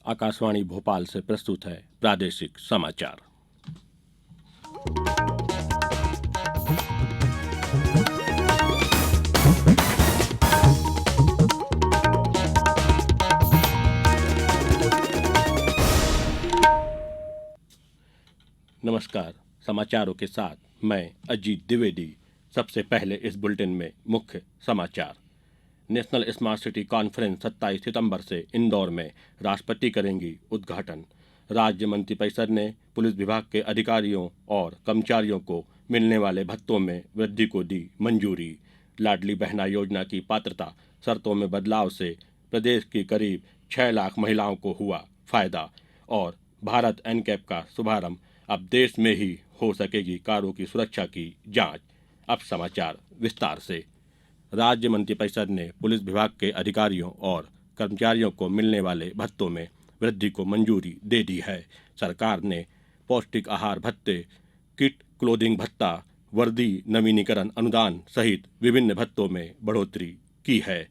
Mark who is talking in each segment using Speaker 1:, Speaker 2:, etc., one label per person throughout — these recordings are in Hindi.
Speaker 1: आकाशवाणी भोपाल से प्रस्तुत है प्रादेशिक समाचार। नमस्कार, समाचारों के साथ मैं अजीत द्विवेदी। सबसे पहले इस बुलेटिन में मुख्य समाचार। नेशनल स्मार्ट सिटी कॉन्फ्रेंस 27 सितंबर से इंदौर में राष्ट्रपति करेंगी उद्घाटन। राज्य मंत्रिपरिषद ने पुलिस विभाग के अधिकारियों और कर्मचारियों को मिलने वाले भत्तों में वृद्धि को दी मंजूरी। लाडली बहना योजना की पात्रता शर्तों में बदलाव से प्रदेश की करीब 6 लाख महिलाओं को हुआ फायदा। और भारत एनकैप का शुभारंभ, अब देश में ही हो सकेगी कारों की सुरक्षा की जांच। अब समाचार विस्तार से। राज्य मंत्रिपरिषद ने पुलिस विभाग के अधिकारियों और कर्मचारियों को मिलने वाले भत्तों में वृद्धि को मंजूरी दे दी है। सरकार ने पौष्टिक आहार भत्ते, किट क्लोथिंग भत्ता, वर्दी नवीनीकरण अनुदान सहित विभिन्न भत्तों में बढ़ोतरी की है।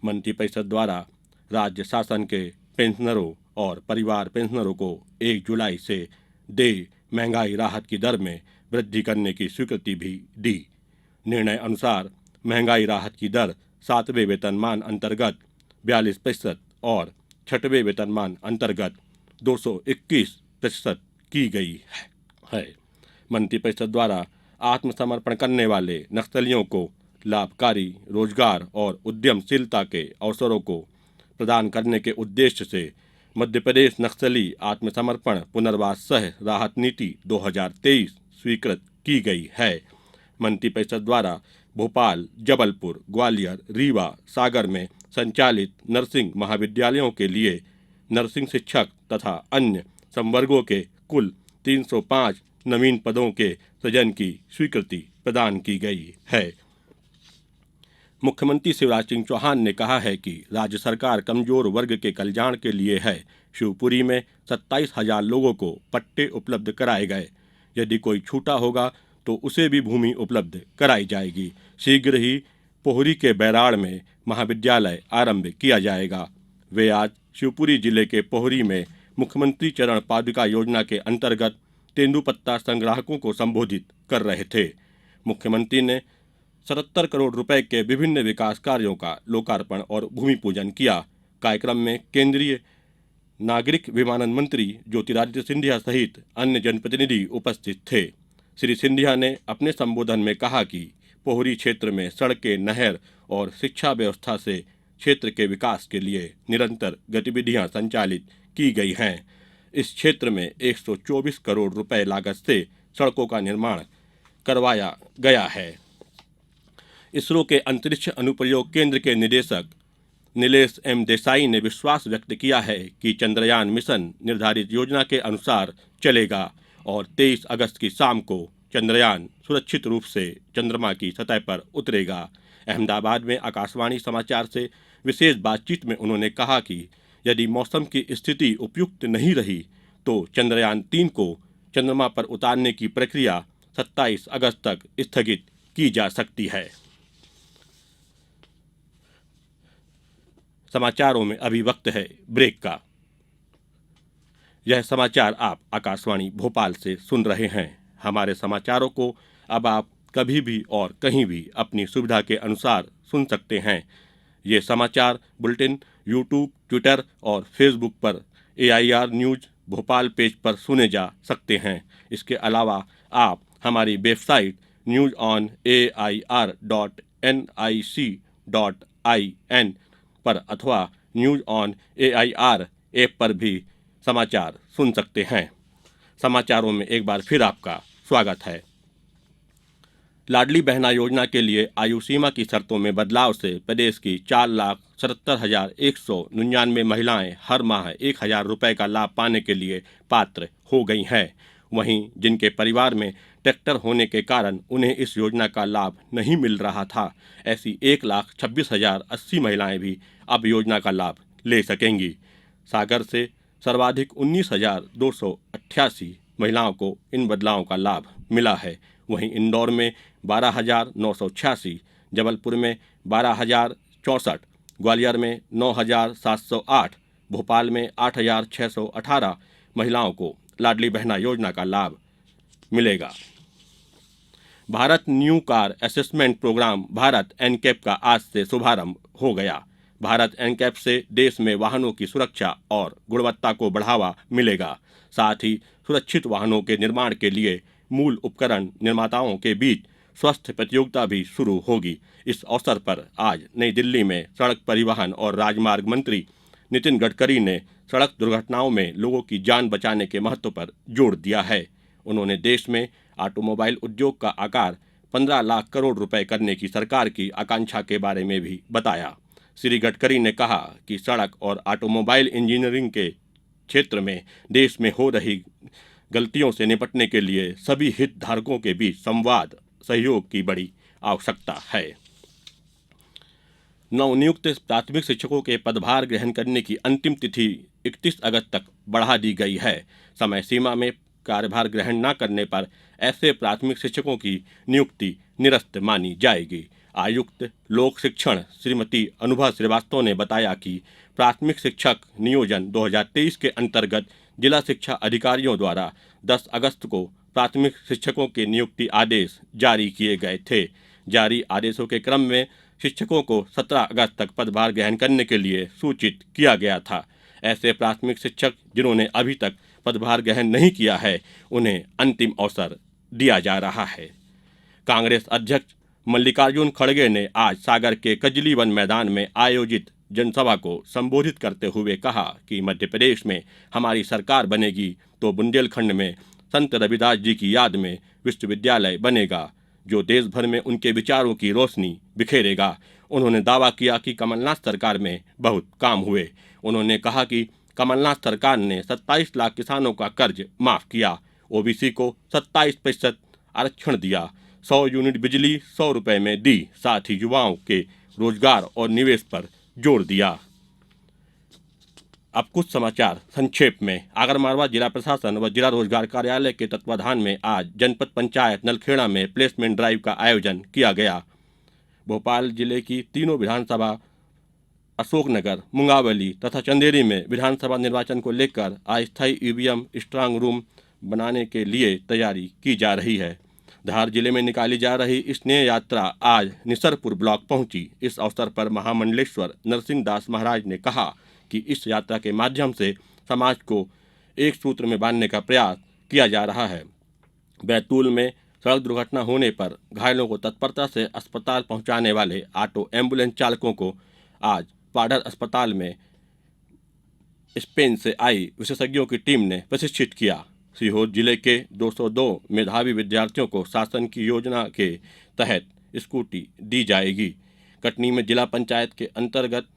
Speaker 1: मंत्रिपरिषद द्वारा राज्य शासन के पेंशनरों और परिवार पेंशनरों को 1 जुलाई से देय महंगाई राहत की दर में वृद्धि करने की स्वीकृति भी दी। निर्णय अनुसार महंगाई राहत की दर 7वें वेतनमान अंतर्गत 42% और 6वें वेतनमान अंतर्गत 221% की गई है। मंत्रिपरिषद द्वारा आत्मसमर्पण करने वाले नक्सलियों को लाभकारी रोजगार और उद्यमशीलता के अवसरों को प्रदान करने के उद्देश्य से मध्य प्रदेश नक्सली आत्मसमर्पण पुनर्वास सह राहत नीति 2023 स्वीकृत की गई है। मंत्रिपरिषद द्वारा भोपाल, जबलपुर, ग्वालियर, रीवा, सागर में संचालित नर्सिंग महाविद्यालयों के लिए नर्सिंग शिक्षक तथा अन्य संवर्गों के कुल 305 नवीन पदों के सृजन की स्वीकृति प्रदान की गई है। मुख्यमंत्री शिवराज सिंह चौहान ने कहा है कि राज्य सरकार कमजोर वर्ग के कल्याण के लिए है। शिवपुरी में 27,000 लोगों को पट्टे उपलब्ध कराए गए। यदि कोई छूटा होगा तो उसे भी भूमि उपलब्ध कराई जाएगी। शीघ्र ही पोहरी के बैराड़ में महाविद्यालय आरंभ किया जाएगा। वे आज शिवपुरी जिले के पोहरी में मुख्यमंत्री चरण पादुका योजना के अंतर्गत तेंदुपत्ता संग्राहकों को संबोधित कर रहे थे। मुख्यमंत्री ने 77 करोड़ रुपए के विभिन्न विकास कार्यों का लोकार्पण और भूमि पूजन किया। कार्यक्रम में केंद्रीय नागरिक विमानन मंत्री ज्योतिरादित्य सिंधिया सहित अन्य जनप्रतिनिधि उपस्थित थे। श्री सिंधिया ने अपने संबोधन में कहा कि पोहरी क्षेत्र में सड़कें, नहर और शिक्षा व्यवस्था से क्षेत्र के विकास के लिए निरंतर गतिविधियां संचालित की गई हैं। इस क्षेत्र में 124 करोड़ रुपए लागत से सड़कों का निर्माण करवाया गया है। इसरो के अंतरिक्ष अनुप्रयोग केंद्र के निदेशक नीलेश एम देसाई ने विश्वास व्यक्त किया है कि चंद्रयान मिशन निर्धारित योजना के अनुसार चलेगा और 23 अगस्त की शाम को चंद्रयान सुरक्षित रूप से चंद्रमा की सतह पर उतरेगा। अहमदाबाद में आकाशवाणी समाचार से विशेष बातचीत में उन्होंने कहा कि यदि मौसम की स्थिति उपयुक्त नहीं रही तो चंद्रयान 3 को चंद्रमा पर उतारने की प्रक्रिया 27 अगस्त तक स्थगित की जा सकती है। समाचारों में अभी वक्त है ब्रेक का। यह समाचार आप आकाशवाणी भोपाल से सुन रहे हैं। हमारे समाचारों को अब आप कभी भी और कहीं भी अपनी सुविधा के अनुसार सुन सकते हैं। ये समाचार बुलेटिन यूट्यूब, ट्विटर और फेसबुक पर AIR न्यूज़ भोपाल पेज पर सुने जा सकते हैं। इसके अलावा आप हमारी वेबसाइट newsonair.nic.in पर अथवा न्यूज़ ऑन AIR ऐप पर भी समाचार सुन सकते हैं। समाचारों में एक बार फिर आपका स्वागत है। लाडली बहना योजना के लिए आयु सीमा की शर्तों में बदलाव से प्रदेश की 4,77,199 महिलाएं हर माह 1,000 रुपये का लाभ पाने के लिए पात्र हो गई हैं। वहीं जिनके परिवार में ट्रैक्टर होने के कारण उन्हें इस योजना का लाभ नहीं मिल रहा था, ऐसी 1,26,080 महिलाएं भी अब योजना का लाभ ले सकेंगी। सागर से सर्वाधिक 19,288 महिलाओं को इन बदलावों का लाभ मिला है। वहीं इंदौर में 12,986, जबलपुर में 12,064, ग्वालियर में 9,708, भोपाल में 8,618 महिलाओं को लाडली बहना योजना का लाभ मिलेगा। Bharat new car assessment programme Bharat NCAP का आज से शुभारंभ हो गया। भारत एनकैप से देश में वाहनों की सुरक्षा और गुणवत्ता को बढ़ावा मिलेगा। साथ ही सुरक्षित वाहनों के निर्माण के लिए मूल उपकरण निर्माताओं के बीच स्वस्थ प्रतियोगिता भी शुरू होगी। इस अवसर पर आज नई दिल्ली में सड़क परिवहन और राजमार्ग मंत्री नितिन गडकरी ने सड़क दुर्घटनाओं में लोगों की जान बचाने के महत्व पर जोर दिया है। उन्होंने देश में ऑटोमोबाइल उद्योग का आकार 15 लाख करोड़ रुपए करने की सरकार की आकांक्षा के बारे में भी बताया। श्री गडकरी ने कहा कि सड़क और ऑटोमोबाइल इंजीनियरिंग के क्षेत्र में देश में हो रही गलतियों से निपटने के लिए सभी हितधारकों के बीच संवाद सहयोग की बड़ी आवश्यकता है। नवनियुक्त प्राथमिक शिक्षकों के पदभार ग्रहण करने की अंतिम तिथि 31 अगस्त तक बढ़ा दी गई है। समय सीमा में कार्यभार ग्रहण न करने पर ऐसे प्राथमिक शिक्षकों की नियुक्ति निरस्त मानी जाएगी। आयुक्त लोक शिक्षण श्रीमती अनुभा श्रीवास्तव ने बताया कि प्राथमिक शिक्षक नियोजन 2023 के अंतर्गत जिला शिक्षा अधिकारियों द्वारा 10 अगस्त को प्राथमिक शिक्षकों के नियुक्ति आदेश जारी किए गए थे। जारी आदेशों के क्रम में शिक्षकों को 17 अगस्त तक पदभार ग्रहण करने के लिए सूचित किया गया था। ऐसे प्राथमिक शिक्षक जिन्होंने अभी तक पदभार ग्रहण नहीं किया है, उन्हें अंतिम अवसर दिया जा रहा है। कांग्रेस अध्यक्ष मल्लिकार्जुन खड़गे ने आज सागर के कजली वन मैदान में आयोजित जनसभा को संबोधित करते हुए कहा कि मध्य प्रदेश में हमारी सरकार बनेगी तो बुंदेलखंड में संत रविदास जी की याद में विश्वविद्यालय बनेगा, जो देश भर में उनके विचारों की रोशनी बिखेरेगा। उन्होंने दावा किया कि कमलनाथ सरकार में बहुत काम हुए। उन्होंने कहा कि कमलनाथ सरकार ने 27 लाख किसानों का कर्ज माफ किया, ओबीसी को 27% आरक्षण दिया, 100 यूनिट बिजली 100 रुपये में दी, साथ ही युवाओं के रोजगार और निवेश पर जोर दिया। अब कुछ समाचार संक्षेप में। आगरमालवा जिला प्रशासन व जिला रोजगार कार्यालय के तत्वाधान में आज जनपद पंचायत नलखेड़ा में प्लेसमेंट ड्राइव का आयोजन किया गया। भोपाल जिले की तीनों विधानसभा अशोकनगर, मुंगावली तथा चंदेरी में विधानसभा निर्वाचन को लेकर अस्थायी ईवीएम स्ट्रांग रूम बनाने के लिए तैयारी की जा रही है। धार जिले में निकाली जा रही स्नेह यात्रा आज निसरपुर ब्लॉक पहुंची। इस अवसर पर महामंडलेश्वर नरसिंह दास महाराज ने कहा कि इस यात्रा के माध्यम से समाज को एक सूत्र में बांधने का प्रयास किया जा रहा है। बैतूल में सड़क दुर्घटना होने पर घायलों को तत्परता से अस्पताल पहुंचाने वाले ऑटो एम्बुलेंस चालकों को आज पाडर अस्पताल में स्पेन से आई विशेषज्ञों की टीम ने प्रशिक्षित किया। सीहोर जिले के 202 मेधावी विद्यार्थियों को शासन की योजना के तहत स्कूटी दी जाएगी। कटनी में जिला पंचायत के अंतर्गत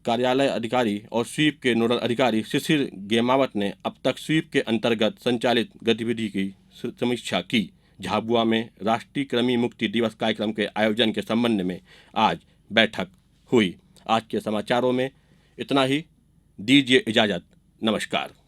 Speaker 1: कार्यालय अधिकारी और स्वीप के नोडल अधिकारी शिशिर गेमावत ने अब तक स्वीप के अंतर्गत संचालित गतिविधि की समीक्षा की। झाबुआ में राष्ट्रीय कृमि मुक्ति दिवस कार्यक्रम के आयोजन के संबंध में आज बैठक हुई। आज के समाचारों में इतना ही। दीजिए इजाज़त। नमस्कार।